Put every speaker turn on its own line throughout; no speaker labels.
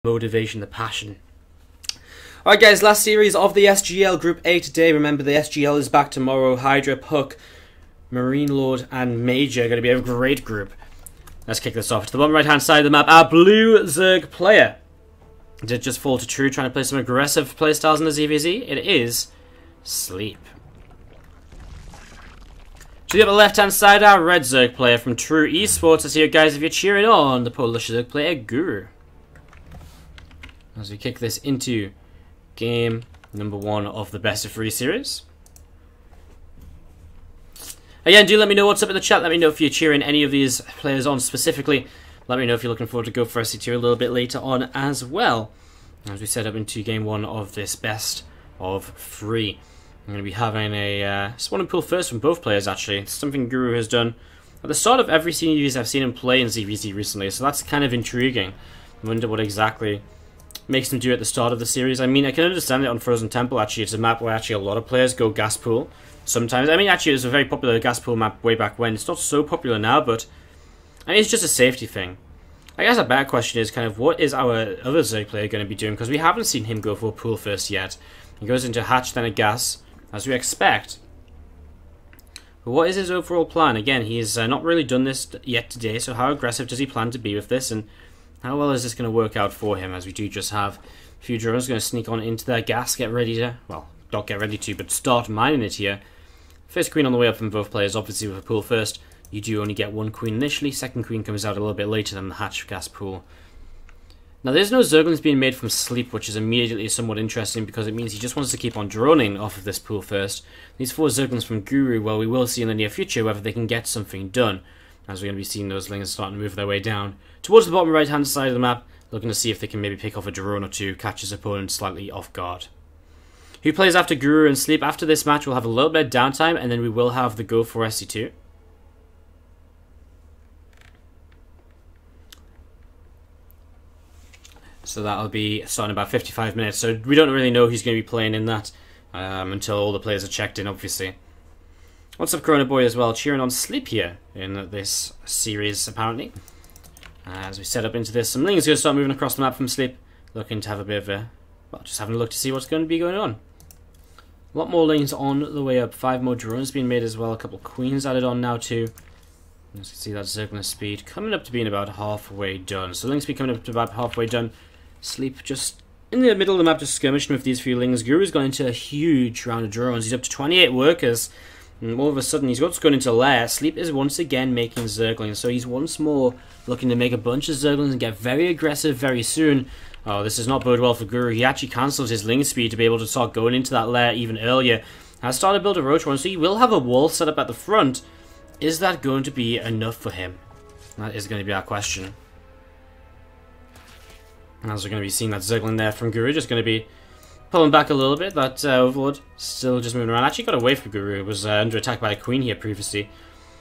motivation, the passion. Alright guys, last series of the SGL Group A today. Remember, the SGL is back tomorrow. Hydra, Puck, Marine Lord, and Major are going to be a great group. Let's kick this off. To the bottom right hand side of the map, our blue Zerg player. Did just fall to true, trying to play some aggressive playstyles in the ZvZ. It is Sleep. To the upper left hand side, our red Zerg player from True Esports. Let's hear, guys, if you're cheering on the Polish Zerg player Guru. As we kick this into game number 1 of the best of 3 series. Again, do let me know what's up in the chat. Let me know if you're cheering any of these players on specifically. Let me know if you're looking forward to go for SC2 a little bit later on as well. As we set up into game 1 of this best of 3. I'm going to be having a spawn and pull first from both players, actually. It's something Guru has done at the start of every series I've seen him play in ZvZ recently, so that's kind of intriguing. I wonder what exactly makes him do at the start of the series. I mean, I can understand it on Frozen Temple, actually. It's a map where actually a lot of players go gas pool sometimes. I mean, actually, it was a very popular gas pool map way back when. It's not so popular now, but I mean, it's just a safety thing. I guess a better question is kind of what is our other Zerg player going to be doing, because we haven't seen him go for a pool first yet. He goes into hatch, then a gas, as we expect. But what is his overall plan? Again, he's not really done this yet today, so how aggressive does he plan to be with this, and how well is this going to work out for him, as we do just have a few drones going to sneak on into their gas, get ready to, well, not get ready to, but start mining it here. First queen on the way up from both players, obviously with a pool first. You do only get one queen initially, second queen comes out a little bit later than the hatch gas pool. Now there's no Zerglings being made from Sleep, which is immediately somewhat interesting because it means he just wants to keep on droning off of this pool first. These 4 Zerglings from Guru, well, we will see in the near future whether they can get something done, as we're going to be seeing those lings starting to move their way down towards the bottom right hand side of the map, looking to see if they can maybe pick off a drone or two, catch his opponent slightly off guard. Who plays after Guru and Sleep? After this match we'll have a little bit of downtime, and then we will have the go for SC2. So that'll be starting about 55 minutes, so we don't really know who's going to be playing in that until all the players are checked in, obviously. What's up, Corona Boy, as well, cheering on Sleep here in this series, apparently. As we set up into this, some lings going to start moving across the map from Sleep, looking to have a bit of a, well, just having a look to see what's going to be going on. A lot more lings on the way up, 5 more drones being made as well, a couple of queens added on now too. As you can see, that Zergling speed coming up to being about halfway done. So lings speed coming up to about halfway done. Sleep just in the middle of the map, just skirmishing with these few lings. Guru's gone into a huge round of drones. He's up to 28 workers. And all of a sudden, he's just going into lair. Sleep is once again making Zerglings. So he's once more looking to make a bunch of Zerglings and get very aggressive very soon. Oh, this does not bode well for Guru. He actually cancels his ling speed to be able to start going into that lair even earlier. Has started to build a roach one, so he will have a wall set up at the front. Is that going to be enough for him? That is going to be our question. As we're going to be seeing that Zergling there from Guru, just going to be pulling back a little bit. That Overlord still just moving around. Actually got away from Guru. It was under attack by a queen here previously.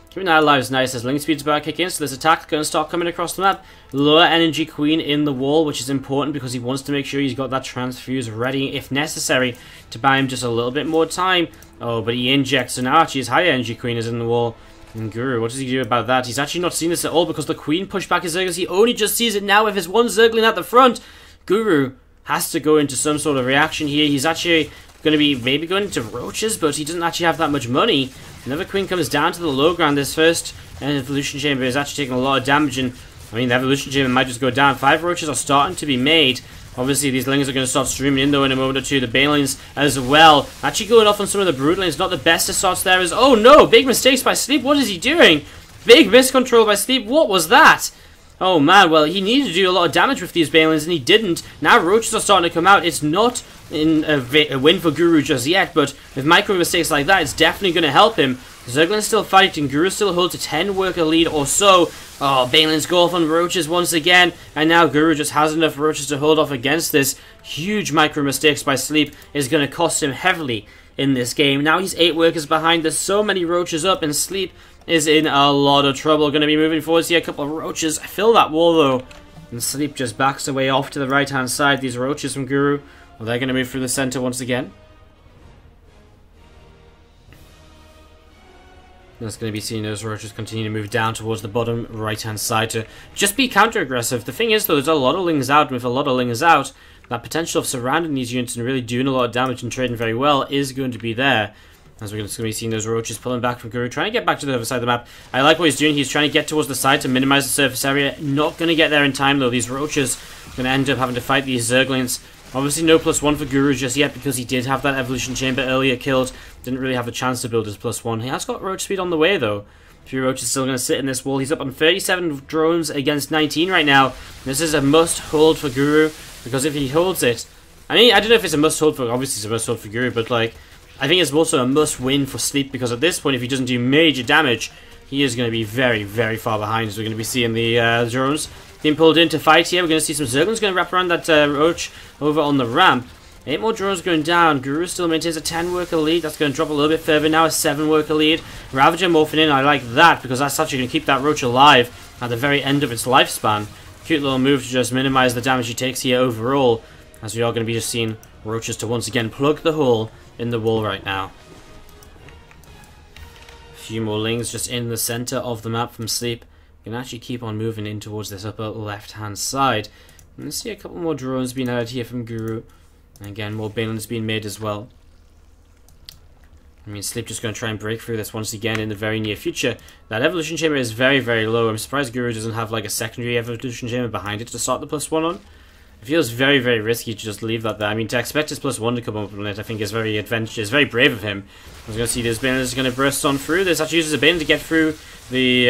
Keeping that alive is nice as ling speed's about to kick in, so this attack going to start coming across the map. Lower energy queen in the wall, which is important because he wants to make sure he's got that transfuse ready if necessary to buy him just a little bit more time. Oh, but he injects, so now actually his higher energy queen is in the wall. And Guru, what does he do about that? He's actually not seen this at all because the queen pushed back his Zerglings. He only just sees it now with his one Zergling at the front. Guru has to go into some sort of reaction here. He's actually going to be maybe going into roaches, but he doesn't actually have that much money. Another queen comes down to the low ground. This first evolution chamber is actually taking a lot of damage, and I mean the evolution chamber might just go down. 5 roaches are starting to be made. Obviously, these lings are going to start streaming in, though, in a moment or two. The banelings as well. Actually going off on some of the broodlings. Not the best of starts there. Oh, no! Big mistakes by Sleep. What is he doing? Big miscontrol by Sleep. What was that? Oh, man. Well, he needed to do a lot of damage with these banelings, and he didn't. Now roaches are starting to come out. It's not in a win for Guru just yet, but with micro mistakes like that, it's definitely going to help him. Zergling's still fighting. Guru still holds a 10 worker lead or so. Oh, banelings go off on roaches once again, and now Guru just has enough roaches to hold off against this. Huge micro mistakes by Sleep is going to cost him heavily in this game. Now he's 8 workers behind. There's so many roaches up, and Sleep is in a lot of trouble. Going to be moving forward. See a couple of roaches fill that wall though, and Sleep just backs away off to the right hand side. These roaches from Guru, well, they're going to move through the center once again. That's going to be seeing those roaches continue to move down towards the bottom right-hand side to just be counter-aggressive. The thing is, though, there's a lot of lings out, and with a lot of lings out, that potential of surrounding these units and really doing a lot of damage and trading very well is going to be there. As we're going to be seeing those roaches pulling back from Guru, trying to get back to the other side of the map. I like what he's doing. He's trying to get towards the side to minimize the surface area. Not going to get there in time, though. These roaches are going to end up having to fight these Zerglings. Obviously, no +1 for Guru just yet because he did have that evolution chamber earlier killed. Didn't really have a chance to build his +1. He has got roach speed on the way, though. 3 roaches still going to sit in this wall. He's up on 37 drones against 19 right now. This is a must-hold for Guru because if he holds it... I mean, I don't know if it's a must-hold for... Obviously, it's a must-hold for Guru, but, like... I think it's also a must-win for Sleep because at this point, if he doesn't do major damage, he is going to be very, very far behind. As we're going to be seeing the drones being pulled in to fight here. We're going to see some Zerglings going to wrap around that roach over on the ramp. 8 more drones going down. Guru still maintains a 10-worker lead. That's going to drop a little bit further now, a 7-worker lead. Ravager morphing in. I like that because that's actually going to keep that roach alive at the very end of its lifespan. Cute little move to just minimize the damage he takes here overall. As we are going to be just seeing roaches to once again plug the hole in the wall right now. A few more lings just in the center of the map from Sleep. You can actually keep on moving in towards this upper left-hand side. And see a couple more drones being added here from Guru. And again, more Balins being made as well. I mean, Sleep just going to try and break through this once again in the very near future. That evolution chamber is very, very low. I'm surprised Guru doesn't have like a secondary evolution chamber behind it to start the +1 on. It feels very, very risky to just leave that there. I mean, to expect his +1 to come up on it, I think is very adventurous, very brave of him. I was going to see this Balin is going to burst on through. This actually uses a Balin to get through the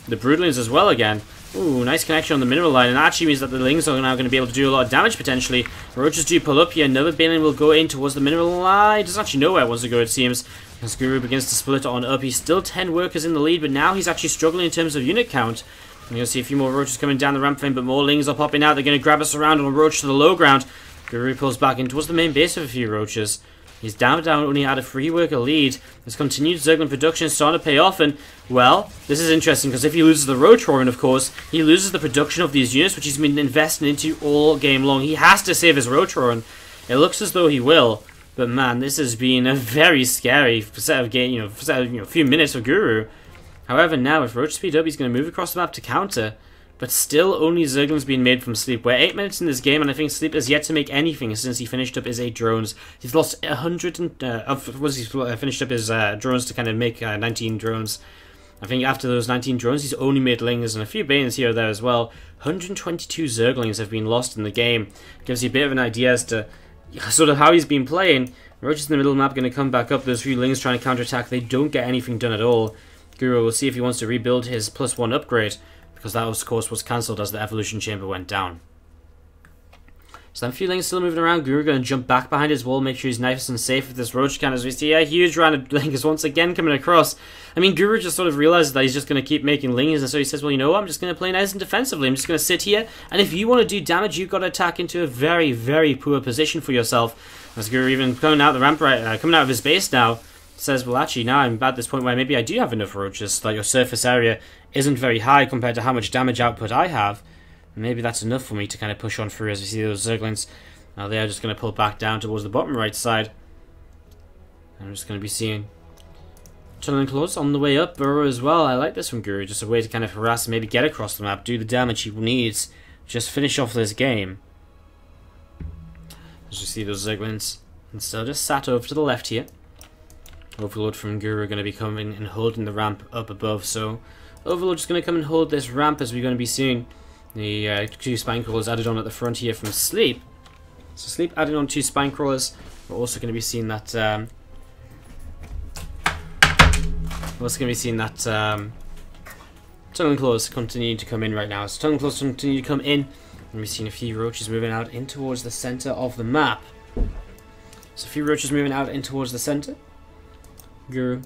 Broodlings as well again. Ooh, nice connection on the mineral line, and that actually means that the Lings are now going to be able to do a lot of damage potentially. Roaches do pull up here. Another Balin will go in towards the mineral line. He doesn't actually know where it wants to go, it seems. As Guru begins to split on up, he's still 10 workers in the lead, but now he's actually struggling in terms of unit count. You're going to see a few more roaches coming down the ramp frame, but more lings are popping out. They're going to grab us around on a roach to the low ground. Guru pulls back in towards the main base with a few roaches. He's down only at a 3-worker lead. This continued Zergling production is starting to pay off, and, well, this is interesting, because if he loses the roach warren, of course, he loses the production of these units, which he's been investing into all game long. He has to save his roach warren. It looks as though he will, but man, this has been a very scary set of game, few minutes for Guru. However, now with roach speed up, he's going to move across the map to counter. But still, only Zerglings being made from Sleep. We're 8 minutes in this game, and I think Sleep has yet to make anything since he finished up his 8 drones. He's lost 100 and finished up his drones to kind of make 19 drones. I think after those 19 drones, he's only made lings and a few Banes here or there as well. 122 Zerglings have been lost in the game. Gives you a bit of an idea as to sort of how he's been playing. Roaches in the middle of the map going to come back up. Those few lings trying to counterattack. They don't get anything done at all. Guru will see if he wants to rebuild his +1 upgrade, because that, of course, was cancelled as the evolution chamber went down. So then a few lings still moving around. Guru going to jump back behind his wall, make sure he's nice and safe with this roach can, as we see a huge round of lings once again coming across. I mean, Guru just sort of realizes that he's just going to keep making lings, and so he says, well, you know what, I'm just going to play nice and defensively. I'm just going to sit here, and if you want to do damage, you've got to attack into a very, very poor position for yourself. As Guru even coming out the ramp, coming out of his base now, says, well, actually, now I'm at this point where maybe I do have enough roaches, that your surface area isn't very high compared to how much damage output I have. And maybe that's enough for me to kind of push on through as we see those Zerglings. Now they are just going to pull back down towards the bottom right side. And I'm just going to be seeing Tunneling Claws on the way up, Burrow as well. I like this from Guru, just a way to kind of harass and maybe get across the map, do the damage he needs, just finish off this game. As you see those Zerglings, and still just sat over to the left here. Overlord from Guru are going to be coming and holding the ramp up above, so Overlord is going to come and hold this ramp as we're going to be seeing the 2 spine crawlers added on at the front here from Sleep. So Sleep added on 2 spine crawlers. We're also going to be seeing that Tunneling Claws continue to come in right now. So Tunneling Claws continue to come in, and we've seen a few roaches moving out in towards the center of the map. So a few roaches moving out in towards the center. Guru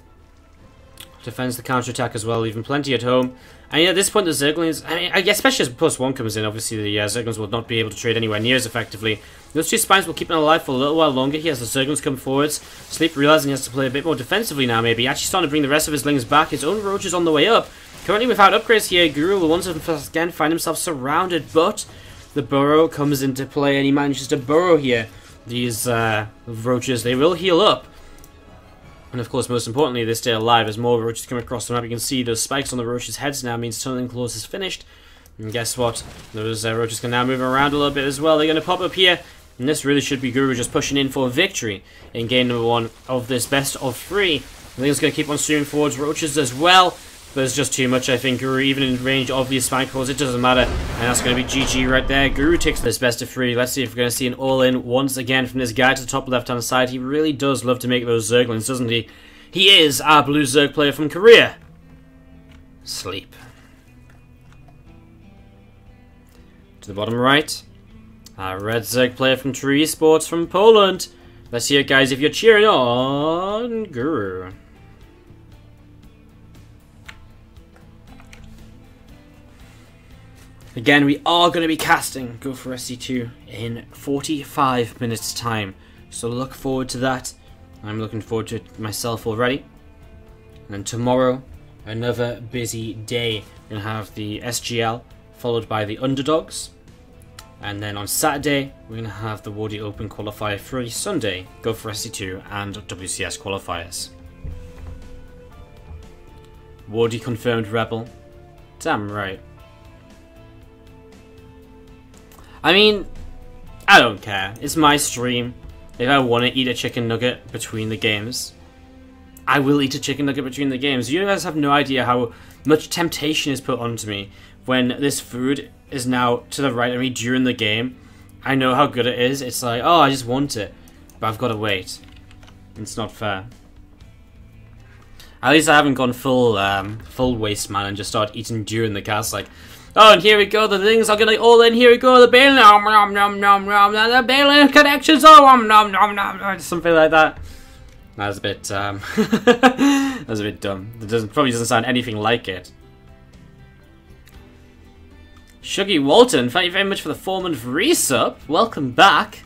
defends the counter-attack as well, leaving plenty at home. And yeah, at this point the Zerglings, I mean, especially as +1 comes in, obviously the Zerglings will not be able to trade anywhere near as effectively. Those 2 spines will keep him alive for a little while longer here as the Zerglings come forwards. Sleep realizing he has to play a bit more defensively now maybe. Actually starting to bring the rest of his lings back. His own roach is on the way up. Currently without upgrades here, Guru will once again find himself surrounded, but the burrow comes into play and he manages to burrow here. These roaches, they will heal up. And of course, most importantly, they stay alive as more roaches come across the map. You can see those spikes on the roaches' heads now means tunneling clause is finished. And guess what? Those roaches can now move around a little bit as well. They're going to pop up here. And this really should be Guru just pushing in for a victory in game number 1 of this best of 3. I think it's going to keep on streaming forwards roaches as well. But it's just too much, I think. Guru, even in range of these spike claws, it doesn't matter. And that's going to be GG right there. Guru takes this best of 3. Let's see if we're going to see an all-in once again from this guy to the top left-hand side. He really does love to make those Zerglings, doesn't he? He is our blue Zerg player from Korea. Sleep. To the bottom right, our red Zerg player from Tree Esports from Poland. Let's hear it, guys, if you're cheering on Guru. Again, we are going to be casting Go for SC2 in 45 minutes time, so look forward to that. I'm looking forward to it myself already. And tomorrow, another busy day. We're going to have the SGL, followed by the Underdogs. And then on Saturday, we're going to have the Wardy Open qualifier for Sunday, Go for SC2 and WCS qualifiers. Wardy confirmed Rebel. Damn right. I mean, I don't care. It's my stream. If I want to eat a chicken nugget between the games, I will eat a chicken nugget between the games. You guys have no idea how much temptation is put onto me when this food is now to the right of me during the game. I know how good it is. It's like, oh, I just want it, but I've got to wait. It's not fair. At least I haven't gone full waste man and just started eating during the cast. Like, oh, and here we go. The things are gonna all in. Here we go. The Balin, nom nom nom nom. The Balin connections. Oh, nom nom nom. Something like that. That was a bit that was a bit dumb. It probably doesn't sound anything like it. Shuggy Walton, thank you very much for the 4-month resub. Welcome back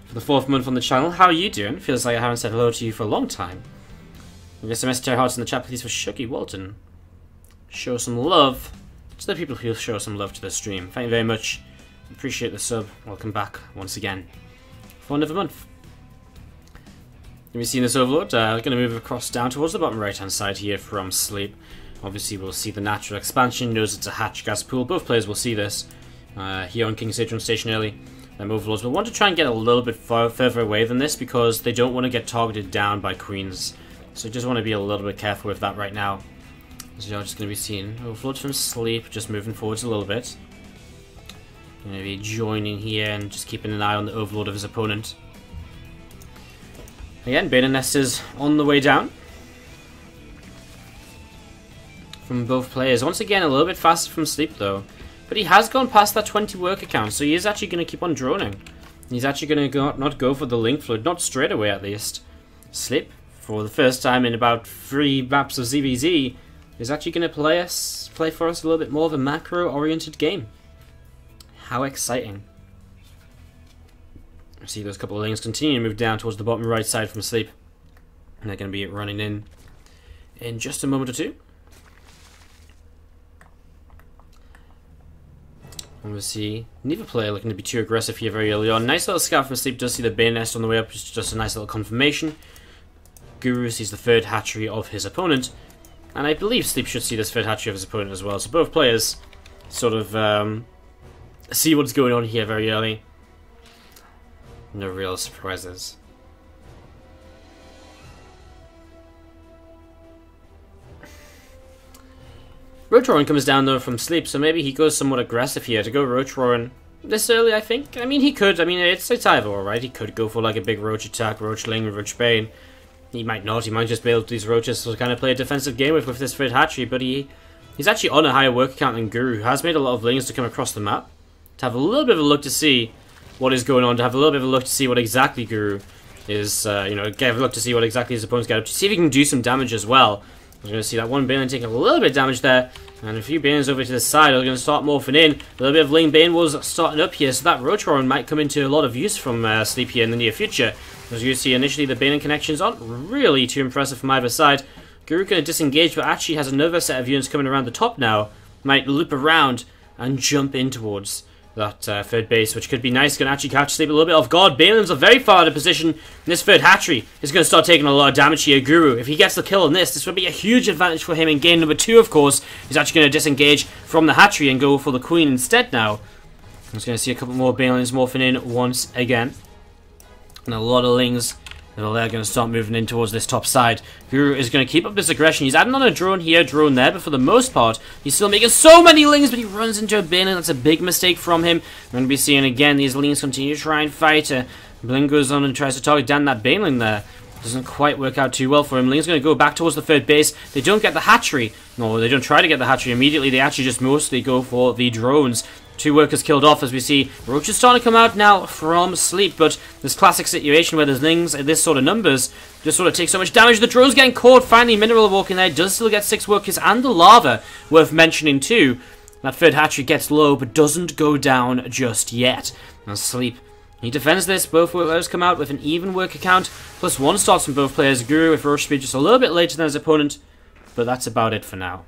for the 4th month on the channel. How are you doing? Feels like I haven't said hello to you for a long time. Get some STR hearts in the chat, please, for Shuggy Walton. Show some love to the people who show some love to the stream. Thank you very much. Appreciate the sub. Welcome back once again for another month. Have you seen this Overlord? Going to move across down towards the bottom right-hand side here from Sleep. Obviously, we'll see the natural expansion. Knows it's a hatch gas pool. Both players will see this here on King's Sage Station early. Them Overlords will want to try and get a little bit further away than this because they don't want to get targeted down by Queens. So just want to be a little bit careful with that right now. So you're just going to be seeing Overlords from Sleep, just moving forwards a little bit. Going to be joining here and just keeping an eye on the Overlord of his opponent. Again, Beta Nest is on the way down from both players. Once again, a little bit faster from Sleep though. But he has gone past that 20 worker count, so he is actually going to keep on droning. He's actually going to not go for the link flood, not straight away at least. Sleep, for the first time in about 3 maps of ZvZ, is actually going to play for us a little bit more of a macro-oriented game. How exciting. See those couple of lanes continue to move down towards the bottom right side from Sleep. And they're going to be running in just a moment or two. And we'll see neither player looking to be too aggressive here very early on. Nice little scout from Sleep. Does see the Bay Nest on the way up. It's just a nice little confirmation. Guru sees the 3rd hatchery of his opponent. And I believe Sleep should see this 3rd hatchery of his opponent as well. So both players sort of see what's going on here very early. No real surprises. Roach Roaring comes down though from Sleep, so maybe he goes somewhat aggressive here to go Roach Roaring this early, I think. I mean, he could. I mean, it's either or, right? He could go for like a big Roach attack, Roach Ling, Roach Bane. He might not. He might just be able to use Roaches to kind of play a defensive game with this 3rd hatchery, but he's actually on a higher worker count than Guru, who has made a lot of Lings to come across the map. To have a little bit of a look to see what is going on, to have a little bit of a look to see what exactly Guru is, you know, get a look to see what exactly his opponent's got up to, see if he can do some damage as well. We're going to see that one Bane taking a little bit of damage there, and a few Banes over to the side are going to start morphing in. A little bit of Ling Bane was starting up here, so that Roach Roaring might come into a lot of use from Sleep here in the near future. As you see, initially the Bane connections aren't really too impressive from either side. Guru going to disengage, but actually has another set of units coming around the top now. Might loop around and jump in towards that third base, which could be nice. Going to actually catch Sleep a little bit off guard. Balin's are very far out of position, and this third hatchery is going to start taking a lot of damage here. Guru, if he gets the kill on this would be a huge advantage for him in game number 2, of course. He's actually going to disengage from the hatchery and go for the queen instead now. I'm just going to see a couple more Balins morphing in once again. And a lot of Lings. They're going to start moving in towards this top side. Guru is going to keep up this aggression. He's adding on a drone here, drone there, but for the most part, he's still making so many Lings, but he runs into a Balin. That's a big mistake from him. We're going to be seeing again these Lings continue to try and fight. Bling goes on and tries to target down that Balin there. Doesn't quite work out too well for him. Ling's going to go back towards the third base. They don't get the hatchery. No, they don't try to get the hatchery immediately. They actually just mostly go for the drones. 2 workers killed off as we see Roach is starting to come out now from Sleep, but this classic situation where there's Lings at this sort of numbers just sort of takes so much damage. The drone's getting caught. Finally, Mineral walking there. Does still get 6 workers and the lava, worth mentioning too. That third hatchery gets low, but doesn't go down just yet. Now Sleep, he defends this. Both workers come out with an even worker count. +1 starts from both players. Guru with Roach speed just a little bit later than his opponent, but that's about it for now.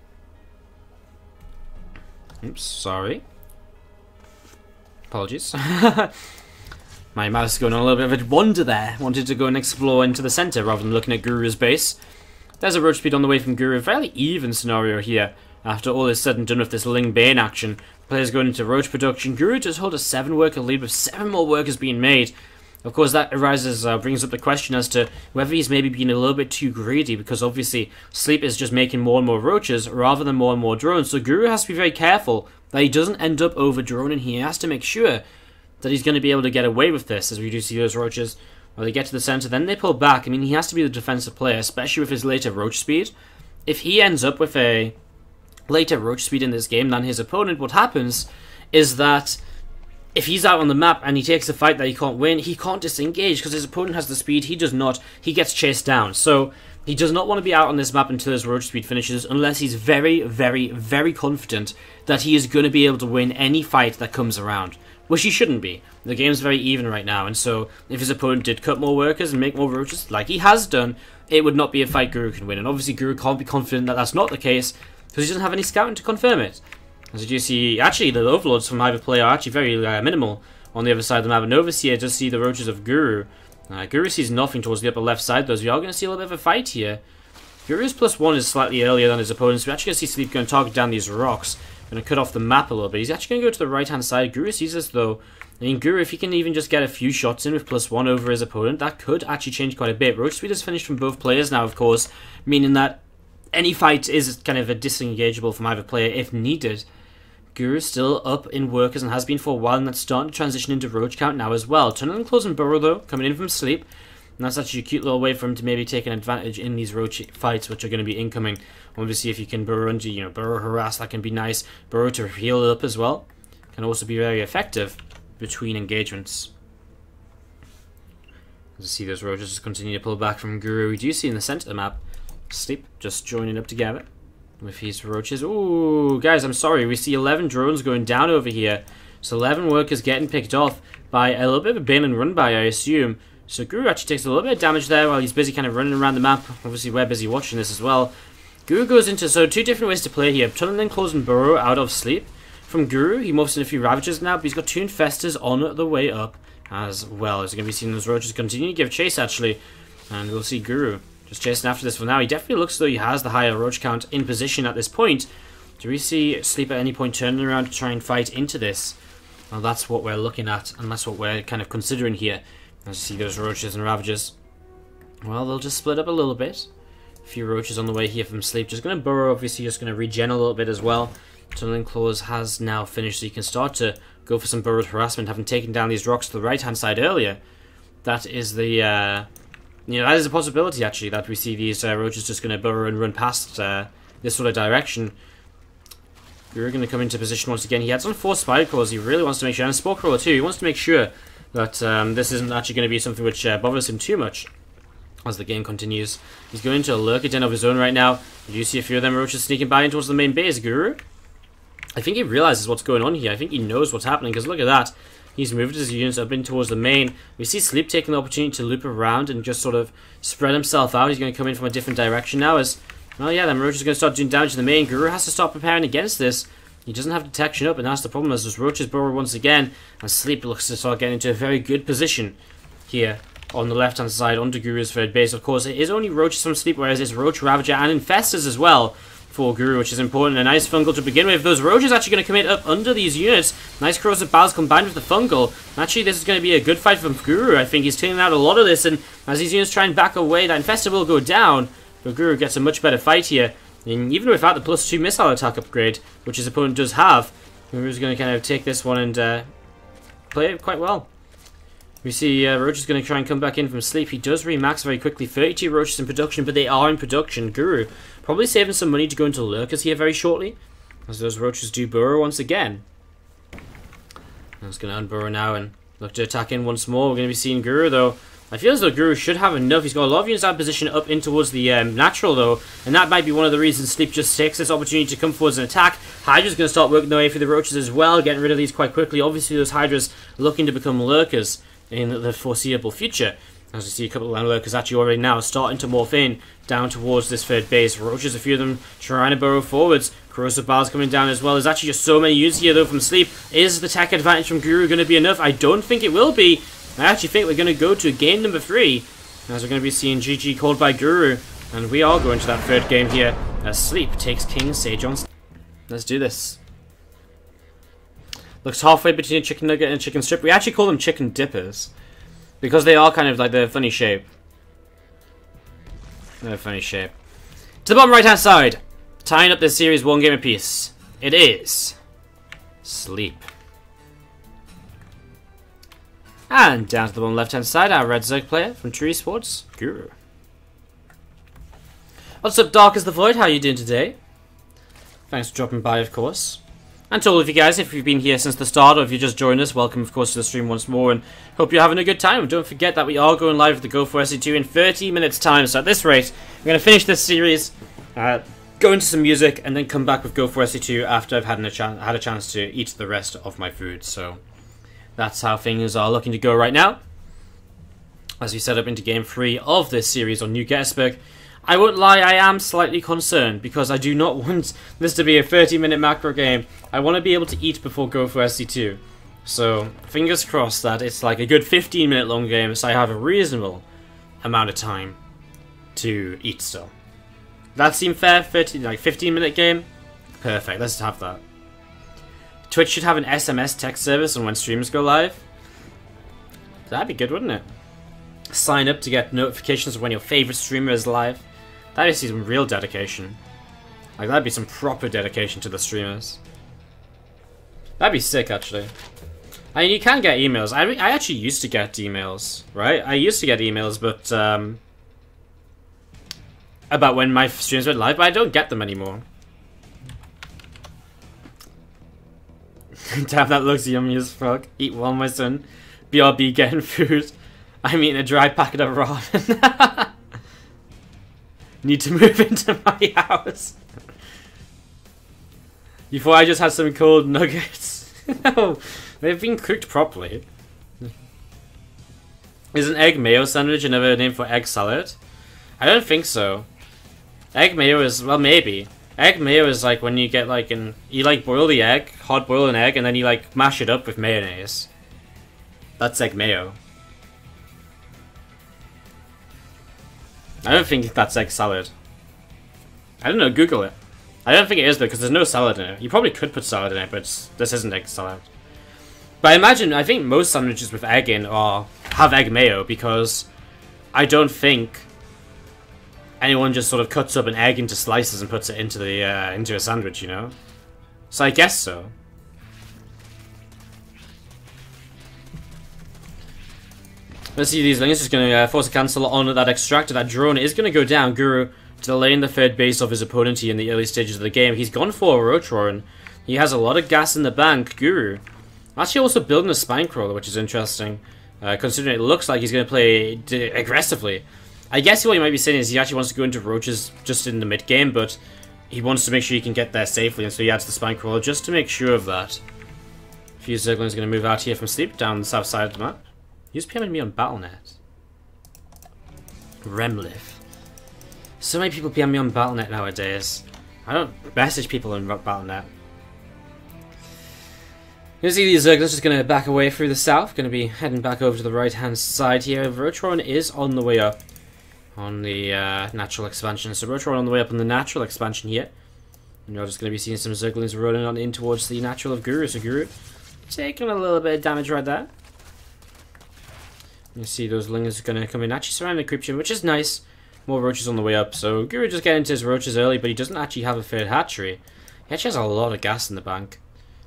Oops, sorry. Apologies. My mouse is going on a little bit of a wander there. Wanted to go and explore into the center rather than looking at Guru's base. There's a Roach speed on the way from Guru. Fairly even scenario here. After all is said and done with this Ling Bane action. Players going into Roach production. Guru does hold a 7 worker lead with 7 more workers being made. Of course, that brings up the question as to whether he's maybe being a little bit too greedy, because obviously Sleep is just making more and more roaches rather than more and more drones. So Guru has to be very careful that he doesn't end up over-droning. He has to make sure that he's going to be able to get away with this, as we do see those roaches. Well, they get to the center, then they pull back. I mean, he has to be the defensive player, especially with his later Roach speed. If he ends up with a later Roach speed in this game than his opponent, what happens is that if he's out on the map and he takes a fight that he can't win, he can't disengage because his opponent has the speed, he does not. He gets chased down. So he does not want to be out on this map until his Roach speed finishes, unless he's very, very, very confident that he is going to be able to win any fight that comes around, which he shouldn't be. The game's very even right now, and so if his opponent did cut more workers and make more roaches, like he has done, it would not be a fight Guru can win. And obviously Guru can't be confident that that's not the case, because he doesn't have any scouting to confirm it. As you do see, actually the overlords from either player are actually very minimal on the other side of the map. And Overseer does see the roaches of Guru. Guru sees nothing towards the upper left side, though, so we are going to see a little bit of a fight here. Guru's +1 is slightly earlier than his opponent's. We're actually going to see Sleep going to target down these rocks. Going to cut off the map a little bit. He's actually going to go to the right-hand side. Guru sees this, though. I mean, Guru, if he can even just get a few shots in with +1 over his opponent, that could actually change quite a bit. Roach speed is finished from both players now, of course, meaning that any fight is kind of a disengageable from either player if needed. Guru's still up in workers and has been for a while, and that's starting to transition into Roach count now as well. Tunnel and Close and Burrow, though, coming in from Sleep. And that's actually a cute little way for him to maybe take an advantage in these Roach fights, which are going to be incoming. Obviously, if you can Burrow into, Burrow harass, that can be nice. Burrow to heal up as well can also be very effective between engagements. As you see those Roaches just continue to pull back from Guru. We do see in the center of the map, Sleep just joining up together with his roaches. Ooh, guys, I'm sorry. We see 11 drones going down over here. So 11 workers getting picked off by a little bit of a bin and run by, I assume. So Guru actually takes a little bit of damage there while he's busy kind of running around the map. Obviously, we're busy watching this as well. Guru goes into, so 2 different ways to play here. Tunnel and Close and Burrow out of Sleep. From Guru, he morphs in a few Ravagers now, but he's got 2 Infestors on the way up as well. As you're going to be seeing those roaches continue to give chase, actually. And we'll see Guru just chasing after this for now. He definitely looks as though he has the higher roach count in position at this point. Do we see Sleep at any point turning around to try and fight into this? Well, that's what we're looking at, and that's what we're kind of considering here. As you see those roaches and Ravagers. Well, they'll just split up a little bit. A few roaches on the way here from Sleep. Just going to Burrow, obviously, just going to regen a little bit as well. Tunneling Claws has now finished, so you can start to go for some Burrowed harassment, having taken down these rocks to the right-hand side earlier. That is the, that is a possibility, actually, that we see these roaches just going to burrow and run past this sort of direction. We're going to come into position once again. He has on 4 Spider Claws. He really wants to make sure, and Spore Crawler too, he wants to make sure that this isn't actually going to be something which bothers him too much as the game continues. He's going into a lurker den of his own right now. You do see a few of them roaches sneaking by towards the main base. Guru, I think he realizes what's going on here. I think he knows what's happening, because look at that. He's moved his units up in towards the main. We see Sleep taking the opportunity to loop around and just sort of spread himself out. He's going to come in from a different direction now as, well, yeah, them roaches are going to start doing damage to the main. Guru has to start preparing against this. He doesn't have detection up, and that's the problem, as those roaches burrow once again, and Sleep looks to start getting into a very good position here on the left-hand side under Guru's third base. Of course, it is only roaches from Sleep, whereas it's Roach, Ravager, and Infestors as well for Guru, which is important. A nice fungal to begin with. Those roaches actually going to commit up under these units. Nice corrosive battles combined with the fungal. Actually, this is going to be a good fight for Guru. I think he's cleaning out a lot of this, and as these units try and back away, that Infestor will go down, but Guru gets a much better fight here. And even without the +2 missile attack upgrade, which his opponent does have, Guru's going to kind of take this one and play it quite well. We see Roach is going to try and come back in from Sleep. He does remax very quickly. 32 Roaches in production, but they are in production. Guru probably saving some money to go into Lurkers here very shortly, as those Roaches do burrow once again. He's going to unburrow now and look to attack in once more. We're going to be seeing Guru, though. I feel as though Guru should have enough. He's got a lot of units out of position up in towards the natural, though, and that might be one of the reasons Sleep just takes this opportunity to come forwards and attack. Hydra's going to start working their way through the Roaches as well, getting rid of these quite quickly. Obviously, those Hydras looking to become Lurkers in the foreseeable future. As we see a couple of land Lurkers actually already now starting to morph in down towards this third base. Roaches, a few of them trying to burrow forwards. Corrosive Bars coming down as well. There's actually just so many units here, though, from Sleep. Is the tech advantage from Guru going to be enough? I don't think it will be. I actually think we're going to go to game number 3, as we're going to be seeing GG called by Guru, and we are going to that third game here, as Sleep takes King Sage on. Let's do this. Looks halfway between a chicken nugget and a chicken strip. We actually call them chicken dippers, because they are kind of like, they're funny shape. They're funny shape. To the bottom right hand side, tying up this series 1 game apiece, it is Sleep. And down to the bottom left-hand side, our Red Zerg player from True Sports, Guru. What's up, Dark as the Void? How are you doing today? Thanks for dropping by, of course. And to all of you guys, if you've been here since the start, or if you just joined us, welcome, of course, to the stream once more, and hope you're having a good time. Don't forget that we are going live with the Go for SC2 in 30 minutes' time, so at this rate, we're going to finish this series, go into some music, and then come back with Go for SC2 after I've had a chance to eat the rest of my food, so that's how things are looking to go right now. As we set up into game 3 of this series on New Gettysburg, I won't lie, I am slightly concerned because I do not want this to be a 30-minute macro game. I want to be able to eat before Go for SC2. So, fingers crossed that it's like a good 15-minute long game, so I have a reasonable amount of time to eat still. That seem fair? 15-minute game? Perfect, let's have that. Twitch should have an SMS text service on when streamers go live. That'd be good, wouldn't it? Sign up to get notifications of when your favorite streamer is live. That'd be some real dedication. Like, that'd be some proper dedication to the streamers. That'd be sick, actually. I mean, you can get emails. I actually used to get emails, right? I used to get emails, but about when my streams went live, but I don't get them anymore. Damn, that looks yummy as fuck. Eat well, my son. BRB getting food. I'm eating a dry packet of ramen. Need to move into my house. Before I just had some cold nuggets. No, they've been cooked properly. Is an egg mayo sandwich another name for egg salad? I don't think so. Egg mayo is, well, maybe. Egg mayo is like when you get like you like boil the egg, hard boil an egg, and then you like mash it up with mayonnaise. That's egg mayo. I don't think that's egg salad. I don't know, Google it. I don't think it is though, because there's no salad in it. You probably could put salad in it, but this isn't egg salad. But I think most sandwiches with egg in have egg mayo, because I don't think anyone just sort of cuts up an egg into slices and puts it into the into a sandwich, you know? So I guess so. Let's see, these links just going to force a cancel on that extractor. That drone is going to go down. Guru delaying the third base of his opponent here in the early stages of the game. He's gone for a Roach Roaring. He has a lot of gas in the bank, Guru. Actually also building a Spine Crawler, which is interesting, considering it looks like he's going to play aggressively. I guess what he might be saying is he actually wants to go into Roaches just in the mid-game, but he wants to make sure he can get there safely, and so he adds the Spine Crawler just to make sure of that. A few Zerglings going to move out here from Sleep, down the south side of the map. He's PMing me on Battle.net. Remliff. So many people PM me on Battle.net nowadays. I don't message people on Battle.net. You see these Zerglings just going to back away through the south, going to be heading back over to the right hand side here. Rotron is on the way up on the natural expansion. So Rotron on the way up on the natural expansion here. And you're just going to be seeing some Zerglings rolling on in towards the natural of Guru. So Guru taking a little bit of damage right there. You see those Lingers are going to come in, actually surrounding the creep chamber, which is nice. More roaches on the way up. So Guru just getting into his roaches early, but he doesn't actually have a third hatchery. He actually has a lot of gas in the bank.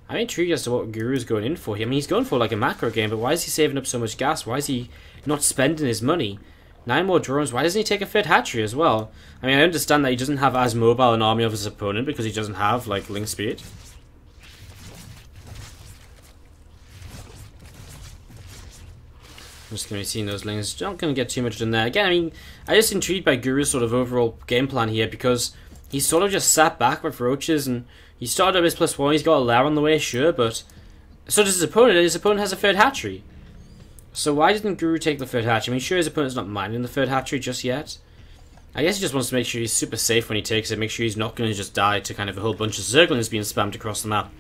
I'm intrigued as to what Guru's going in for here. I mean, he's going for like a macro game, but why is he saving up so much gas? Why is he not spending his money? 9 more drones. Why doesn't he take a third hatchery as well? I mean, I understand that he doesn't have as mobile an army of his opponent because he doesn't have like link speed. I'm just going to be seeing those lings. Not going to get too much done there. Again, I mean, I'm just intrigued by Guru's sort of overall game plan here because he's sort of just sat back with roaches and he started up his +1, he's got a lair on the way, sure, but so does his opponent, and his opponent has a third hatchery. So why didn't Guru take the third hatchery? I mean, sure, his opponent's not minding the third hatchery just yet. I guess he just wants to make sure he's super safe when he takes it, make sure he's not going to just die to kind of a whole bunch of Zerglings being spammed across the map.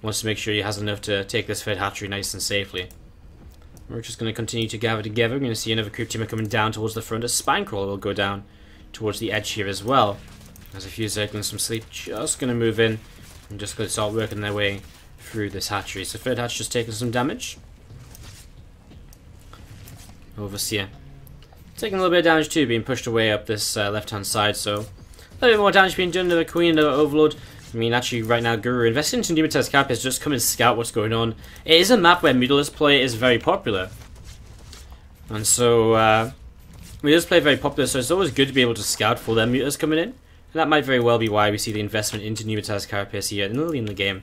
Wants to make sure he has enough to take this third hatchery nice and safely. We're just going to continue to gather together. We're going to see another creep teamer coming down towards the front. A Spinecrawler will go down towards the edge here as well. There's a few Zerglings from sleep just going to move in and just going to start working their way through this hatchery. So third hatch just taking some damage. Overseer taking a little bit of damage too, being pushed away up this left hand side. So a little bit more damage being done to the Queen and the Overlord. I mean, actually, right now, Guru investing into Pneumatized Carapace just come and scout what's going on. It is a map where Mutalisk play is very popular. And so, Mutalisk play very popular, so it's always good to be able to scout for their Mutalisk coming in. And that might very well be why we see the investment into Pneumatized Carapace here early in the game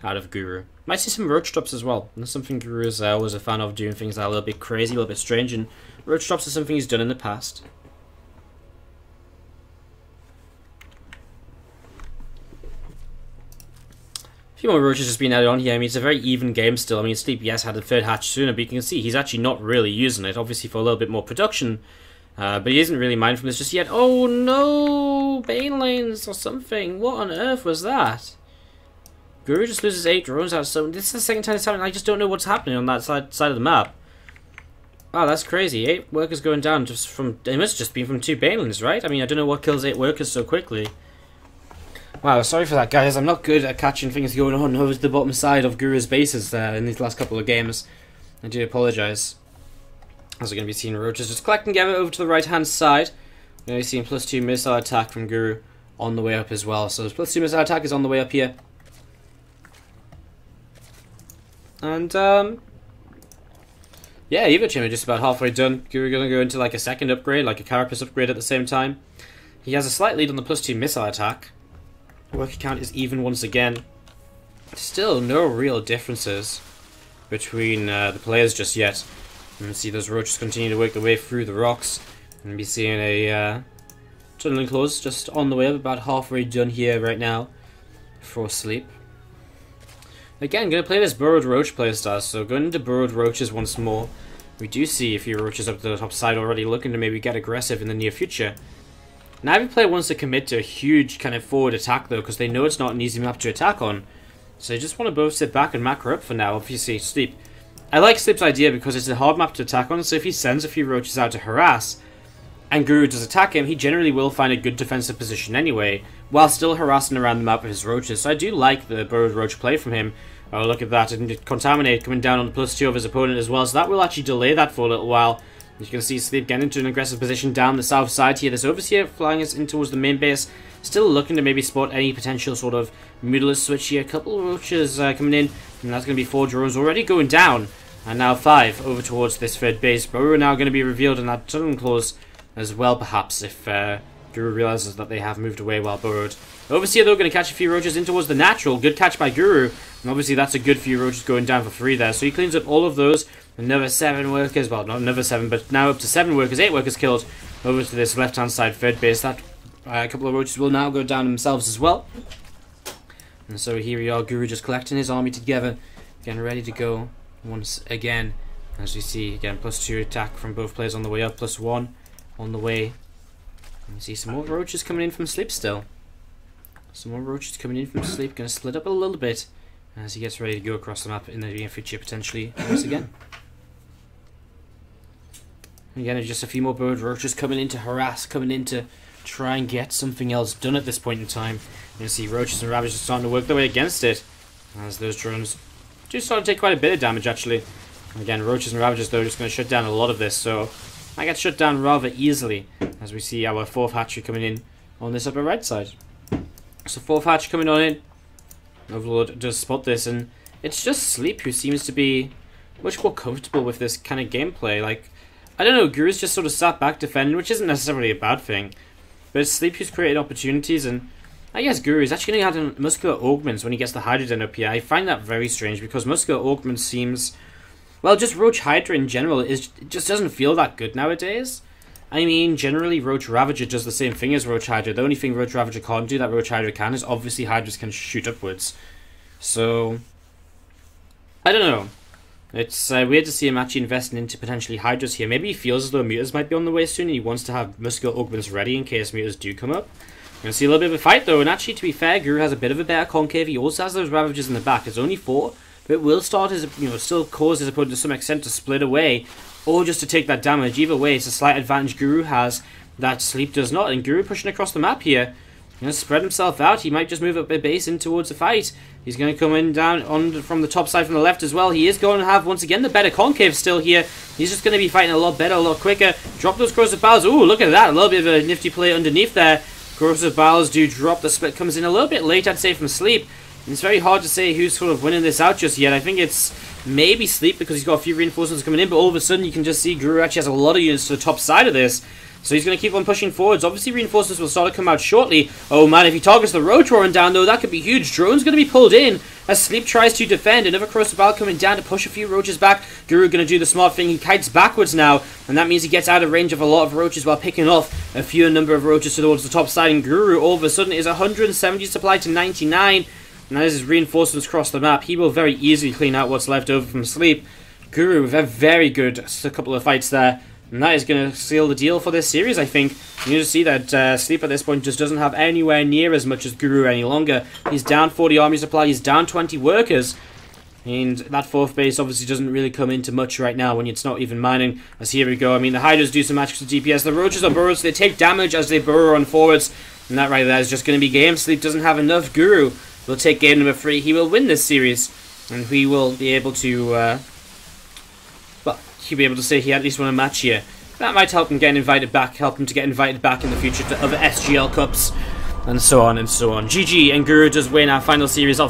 out of Guru. Might see some Roach Drops as well. And that's something Guru is always a fan of, doing things that are a little bit crazy, a little bit strange. And Roach Drops is something he's done in the past. A few more roaches just being added on here. I mean, it's a very even game still. I mean, Sleep, yes, had the third hatch sooner, but you can see he's actually not really using it, obviously for a little bit more production. But he isn't really mindful of this just yet. Oh no! Bane lanes or something. What on earth was that? Guru just loses 8 drones out of 7. This is the second time it's happening. I just don't know what's happening on that side of the map. Wow, that's crazy. 8 workers going down just from... It must have just been from 2 Bane lanes, right? I mean, I don't know what kills 8 workers so quickly. Wow, sorry for that, guys. I'm not good at catching things going on over the bottom side of Guru's bases in these last couple of games. I do apologise. As we're going to be seeing roaches just collecting together over to the right-hand side. We're going to be seeing +2 missile attack from Guru on the way up as well. So +2 missile attack is on the way up here. And, yeah, Evo Chamber just about halfway done. Guru going to go into like a second upgrade, like a Carapace upgrade at the same time. He has a slight lead on the +2 missile attack. Worker count is even once again. Still no real differences between the players just yet. You can see those roaches continue to work their way through the rocks. And be seeing a tunneling clause just on the way up, about halfway done here right now for Sleep. Again, going to play this Burrowed Roach playstyle, so going into Burrowed Roaches once more. We do see a few roaches up to the top side already looking to maybe get aggressive in the near future. Now every player wants to commit to a huge kind of forward attack though, because they know it's not an easy map to attack on. So they just want to both sit back and macro up for now, obviously Sleep. I like Sleep's idea because it's a hard map to attack on, so if he sends a few roaches out to harass, and Guru does attack him, he generally will find a good defensive position anyway, while still harassing around the map with his roaches. So I do like the Burrowed Roach play from him. Oh, look at that, and Contaminate coming down on the +2 of his opponent as well, so that will actually delay that for a little while. You can see Sleep getting into an aggressive position down the south side here. This Overseer flying us in towards the main base. Still looking to maybe spot any potential sort of Mutalisk switch here. A couple of roaches coming in. And that's going to be 4 drones already going down. And now 5 over towards this third base. But we're now going to be revealed in that tunneling clause as well, perhaps, if Guru realizes that they have moved away while burrowed. Overseer, though, going to catch a few roaches in towards the natural. Good catch by Guru. And obviously that's a good few roaches going down for 3 there. So he cleans up all of those. Another 7 workers, well, not another 7, but now up to 7 workers, 8 workers killed over to this left-hand side third base. That a couple of roaches will now go down themselves as well. And so here we are, Guru just collecting his army together, getting ready to go once again. As we see, again, +2 attack from both players on the way up, +1 on the way. And we see some more roaches coming in from Sleep still. Some more roaches coming in from Sleep, going to split up a little bit as he gets ready to go across the map in the near future, potentially once again. Again, just a few more bird roaches coming in to harass, coming in to try and get something else done at this point in time. You can see roaches and ravagers starting to work their way against it, as those drones do start to take quite a bit of damage, actually. Again, roaches and ravagers, though, are just going to shut down a lot of this, so I get shut down rather easily, as we see our 4th hatchery coming in on this upper right side. So 4th hatch coming on in. Overlord does spot this, and it's just Sleep who seems to be much more comfortable with this kind of gameplay. Like, I don't know, Guru's just sort of sat back defending, which isn't necessarily a bad thing. But it's Sleep who's created opportunities, and I guess Guru is actually going to add Muscular Augments when he gets the Hydrogen up here. I find that very strange, because Muscular Augments seems... Well, just Roach Hydra in general it just doesn't feel that good nowadays. I mean, generally Roach Ravager does the same thing as Roach Hydra. The only thing Roach Ravager can't do that Roach Hydra can is obviously Hydras can shoot upwards. So, I don't know. It's weird to see him actually investing into potentially Hydras here. Maybe he feels as though Mutas might be on the way soon and he wants to have Muscular Augments ready in case Mutas do come up. We're going to see a little bit of a fight though, and actually, to be fair, Guru has a bit of a better concave. He also has those Ravagers in the back. It's only 4, but it will start his, still cause his opponent to some extent to split away, or just to take that damage. Either way, it's a slight advantage Guru has that Sleep does not, and Guru pushing across the map here. Going to spread himself out. He might just move up a base in towards the fight. He's going to come in down on from the top side from the left as well. He is going to have, once again, the better concave still here. He's just going to be fighting a lot better, a lot quicker. Drop those corrosive bowels. Ooh, look at that. A little bit of a nifty play underneath there. Corrosive bowels do drop. The split comes in a little bit late, I'd say, from Sleep. It's very hard to say who's sort of winning this out just yet. I think it's maybe Sleep because he's got a few reinforcements coming in, but all of a sudden you can just see Guru actually has a lot of units to the top side of this. So he's going to keep on pushing forwards. Obviously, reinforcements will start to come out shortly. Oh man, if he targets the roach roaring down, though, that could be huge. Drone's going to be pulled in as Sleep tries to defend. Another corrosive bowel coming down to push a few roaches back. Guru going to do the smart thing. He kites backwards now, and that means he gets out of range of a lot of roaches while picking off a few number of roaches towards the top side. And Guru, all of a sudden, is 170 supply to 99. And as his reinforcements cross the map, he will very easily clean out what's left over from Sleep. Guru with a very good couple of fights there. And that is going to seal the deal for this series, I think. You just see that Sleep at this point just doesn't have anywhere near as much as Guru any longer. He's down 40 army supply, he's down 20 workers. And that 4th base obviously doesn't really come into much right now when it's not even mining. As here we go, I mean, the Hydras do some magic to DPS. The Roaches are burrows, so they take damage as they burrow on forwards. And that right there is just going to be game. Sleep doesn't have enough. Guru will take game number 3. He will win this series. And we will be able to... he'll be able to say he at least won a match here. That might help him get invited back, help him to get invited back in the future to other SGL Cups, and so on and so on. GG, and Guru does win our final series of